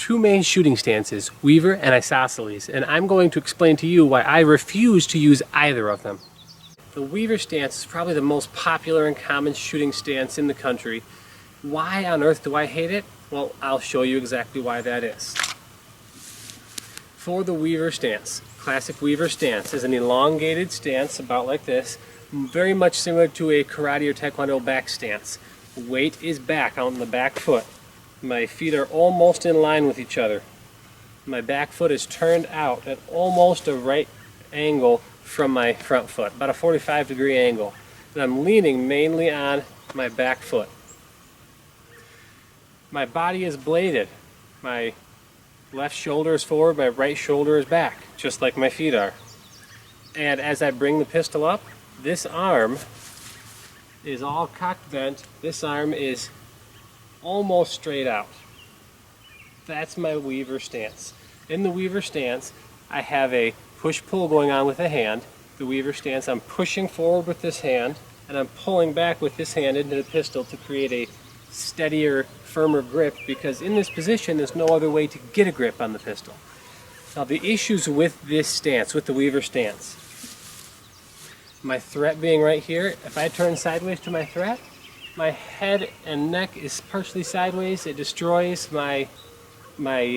two main shooting stances, Weaver and Isosceles, and I'm going to explain to you why I refuse to use either of them. The Weaver stance is probably the most popular and common shooting stance in the country. Why on earth do I hate it? Well, I'll show you exactly why that is. For the Weaver stance, classic Weaver stance is an elongated stance about like this, very much similar to a karate or taekwondo back stance. Weight is back on the back foot. My feet are almost in line with each other. My back foot is turned out at almost a right angle from my front foot, about a 45-degree angle. And I'm leaning mainly on my back foot. My body is bladed. My left shoulder is forward, my right shoulder is back, just like my feet are. And as I bring the pistol up, this arm is all cocked bent. This arm is almost straight out. That's my Weaver stance. In the Weaver stance, I have a push-pull going on with the hand. The Weaver stance, I'm pushing forward with this hand, and I'm pulling back with this hand into the pistol to create a steadier, firmer grip, because in this position, there's no other way to get a grip on the pistol. Now, the issues with this stance, with the Weaver stance, my threat being right here, if I turn sideways to my threat, my head and neck is partially sideways. It destroys my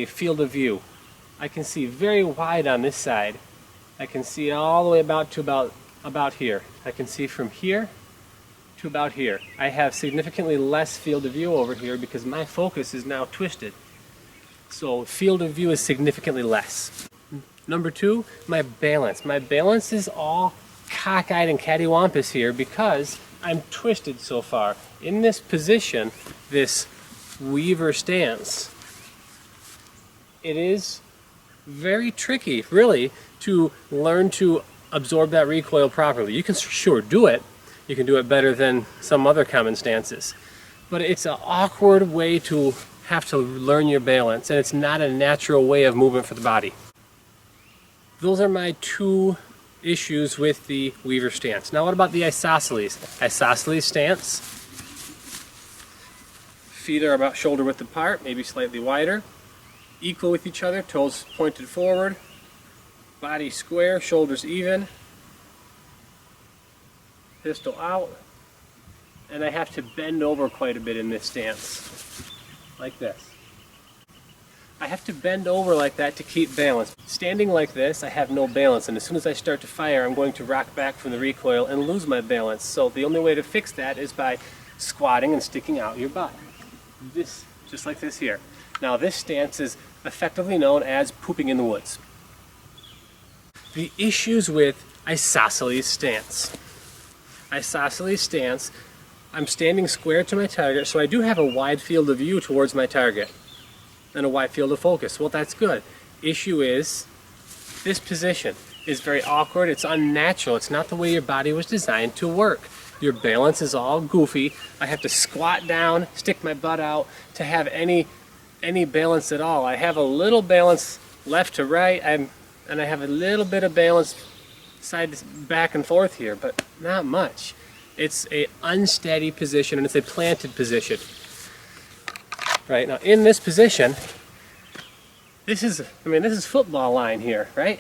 field of view. I can see very wide on this side. I can see all the way about here. I can see from here to about here. I have significantly less field of view over here because my focus is now twisted. So field of view is significantly less. Number two, my balance. My balance is all cockeyed and cattywampus here because I'm twisted so far. In this position, this Weaver stance, it is very tricky, really, to learn to absorb that recoil properly. You can sure do it. You can do it better than some other common stances. But it's an awkward way to have to learn your balance, and it's not a natural way of movement for the body. Those are my two issues with the Weaver stance. Now what about the Isosceles? Isosceles stance. Feet are about shoulder width apart, maybe slightly wider. Equal with each other, toes pointed forward. Body square, shoulders even. Pistol out. And I have to bend over quite a bit in this stance. Like this. I have to bend over like that to keep balance. Standing like this, I have no balance, and as soon as I start to fire, I'm going to rock back from the recoil and lose my balance. So the only way to fix that is by squatting and sticking out your butt. This, just like this here. Now this stance is effectively known as pooping in the woods. The issues with Isosceles stance. Isosceles stance, I'm standing square to my target, so I do have a wide field of view towards my target and a wide field of focus. Well, that's good. Issue is, this position is very awkward. It's unnatural. It's not the way your body was designed to work. Your balance is all goofy. I have to squat down, stick my butt out to have any balance at all. I have a little balance left to right, and I have a little bit of balance back and forth here, but not much. It's a unsteady position, and it's a planted position. Right, now in this position, this is football line here, right?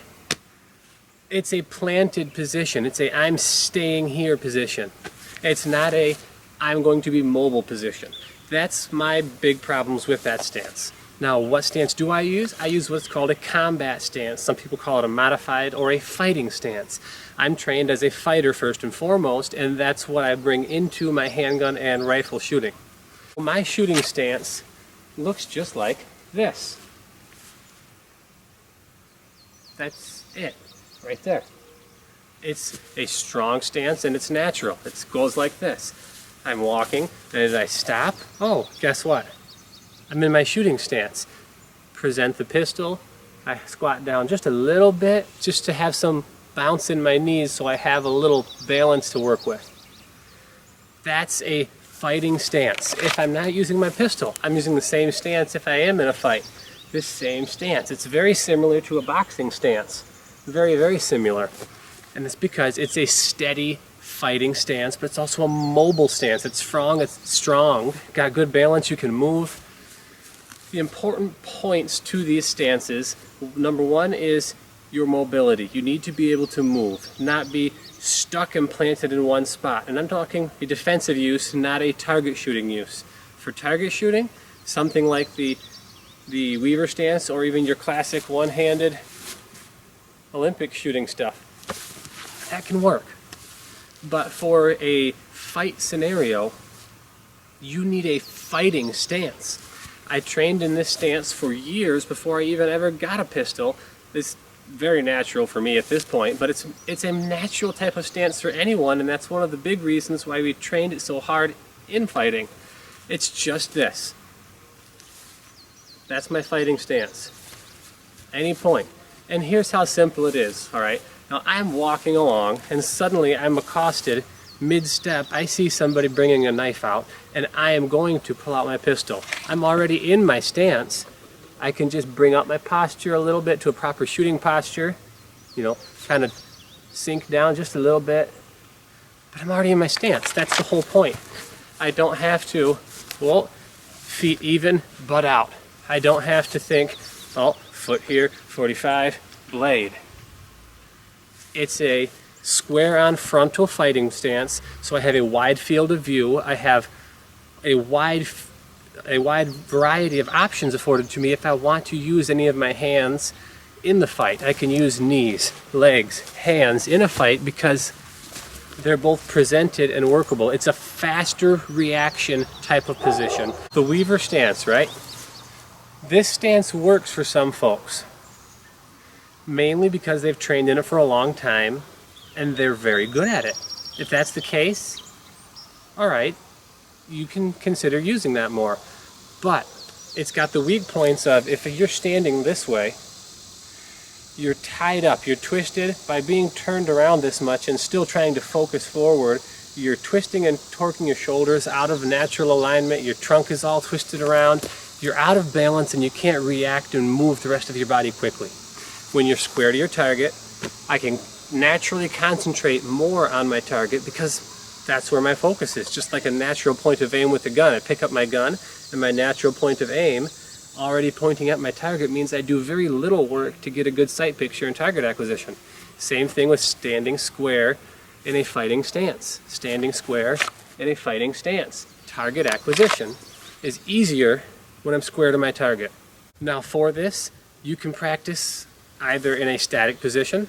It's a planted position. It's a I'm staying here position. It's not a I'm going to be mobile position. That's my big problems with that stance. Now, what stance do I use? I use what's called a combat stance. Some people call it a modified or a fighting stance. I'm trained as a fighter first and foremost, and that's what I bring into my handgun and rifle shooting. My shooting stance looks just like this. That's it, right there. It's a strong stance and it's natural. It goes like this. I'm walking, and as I stop, oh, guess what? I'm in my shooting stance. Present the pistol, I squat down just a little bit, just to have some bounce in my knees so I have a little balance to work with. That's a fighting stance. If I'm not using my pistol, I'm using the same stance if I am in a fight. This same stance. It's very similar to a boxing stance. Very, very similar. And it's because it's a steady fighting stance, but it's also a mobile stance. It's strong, got good balance, you can move. The important points to these stances, number one is your mobility. You need to be able to move, not be stuck and planted in one spot. And I'm talking a defensive use, not a target shooting use. For target shooting, something like the Weaver stance or even your classic one-handed Olympic shooting stuff, that can work. But for a fight scenario, you need a fighting stance. I trained in this stance for years before I even ever got a pistol. It's very natural for me at this point, but it's a natural type of stance for anyone, and that's one of the big reasons why we trained it so hard in fighting. It's just this. That's my fighting stance. Any point. And here's how simple it is, all right? Now I'm walking along and suddenly I'm accosted mid-step. I see somebody bringing a knife out and I am going to pull out my pistol. I'm already in my stance. I can just bring up my posture a little bit to a proper shooting posture, you know, kind of sink down just a little bit, but I'm already in my stance. That's the whole point. I don't have to, well, feet even, butt out. I don't have to think, oh, foot here, 45, blade. It's a square on frontal fighting stance, so I have a wide field of view. I have a wide variety of options afforded to me if I want to use any of my hands in the fight. I can use knees, legs, hands in a fight because they're both presented and workable. It's a faster reaction type of position. The Weaver stance, right? This stance works for some folks, mainly because they've trained in it for a long time and they're very good at it. If that's the case, all right, you can consider using that more. But it's got the weak points of, if you're standing this way, you're tied up, you're twisted. By being turned around this much and still trying to focus forward, you're twisting and torquing your shoulders out of natural alignment, your trunk is all twisted around, you're out of balance and you can't react and move the rest of your body quickly. When you're square to your target, I can naturally concentrate more on my target because that's where my focus is. Just like a natural point of aim with a gun. I pick up my gun and my natural point of aim already pointing at my target means I do very little work to get a good sight picture and target acquisition. Same thing with standing square in a fighting stance. Standing square in a fighting stance. Target acquisition is easier when I'm square to my target. Now for this, you can practice either in a static position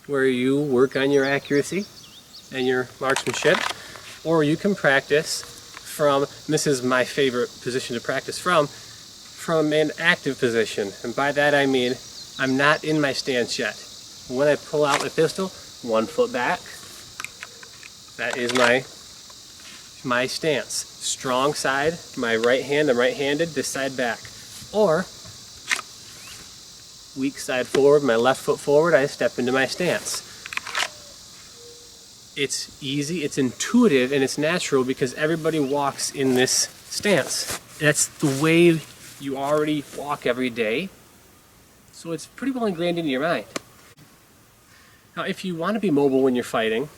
where you work on your accuracy and your marksmanship, or you can practice from, this is my favorite position to practice from an active position. And by that I mean I'm not in my stance yet. When I pull out my pistol, 1 foot back, that is my stance. Strong side, my right hand, I'm right-handed, this side back. Or weak side forward, my left foot forward, I step into my stance. It's easy, it's intuitive, and it's natural because everybody walks in this stance. That's the way you already walk every day, so it's pretty well ingrained into your mind. Now, if you want to be mobile when you're fighting,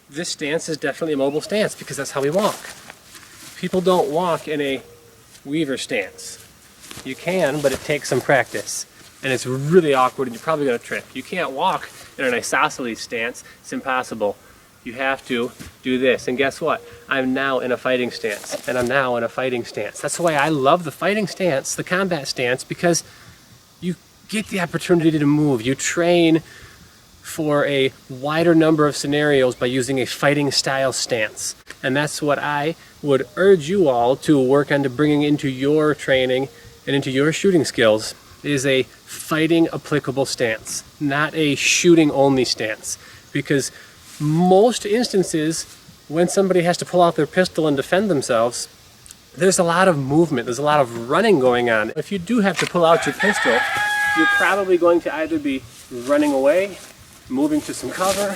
this stance is definitely a mobile stance because that's how we walk. People don't walk in a Weaver stance. You can, but it takes some practice. And it's really awkward and you're probably going to trip. You can't walk in an isosceles stance. It's impossible. You have to do this. And guess what? I'm now in a fighting stance. And I'm now in a fighting stance. That's why I love the fighting stance, the combat stance, because you get the opportunity to move. You train for a wider number of scenarios by using a fighting style stance. And that's what I would urge you all to work on to bringing into your training and into your shooting skills, is a fighting applicable stance, not a shooting only stance. Because most instances when somebody has to pull out their pistol and defend themselves, there's a lot of movement, there's a lot of running going on. If you do have to pull out your pistol, you're probably going to either be running away, moving to some cover,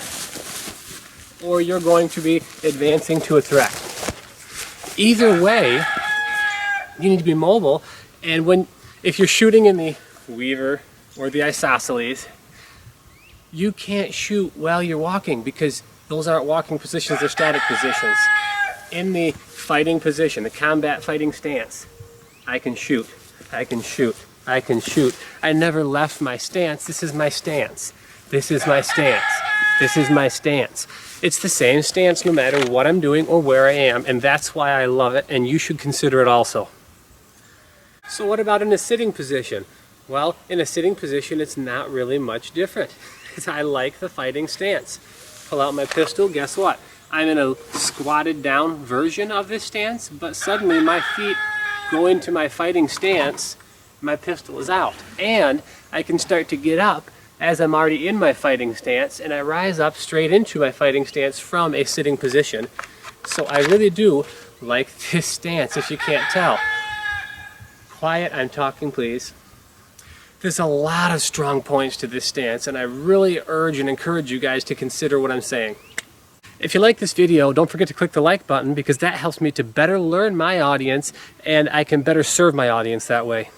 or you're going to be advancing to a threat. Either way, you need to be mobile, and if you're shooting in the Weaver or the isosceles, you can't shoot while you're walking because those aren't walking positions, they're static positions. In the fighting position, the combat fighting stance, I can shoot. I can shoot. I can shoot. I never left my stance. This is my stance. This is my stance. This is my stance. It's the same stance no matter what I'm doing or where I am, and that's why I love it, and you should consider it also. So what about in a sitting position? Well, in a sitting position, it's not really much different. I like the fighting stance. Pull out my pistol, guess what? I'm in a squatted down version of this stance, but suddenly my feet go into my fighting stance, my pistol is out. And I can start to get up as I'm already in my fighting stance, and I rise up straight into my fighting stance from a sitting position. So I really do like this stance, if you can't tell. Quiet, I'm talking, please. There's a lot of strong points to this stance, and I really urge and encourage you guys to consider what I'm saying. If you like this video, don't forget to click the like button, because that helps me to better learn my audience, and I can better serve my audience that way.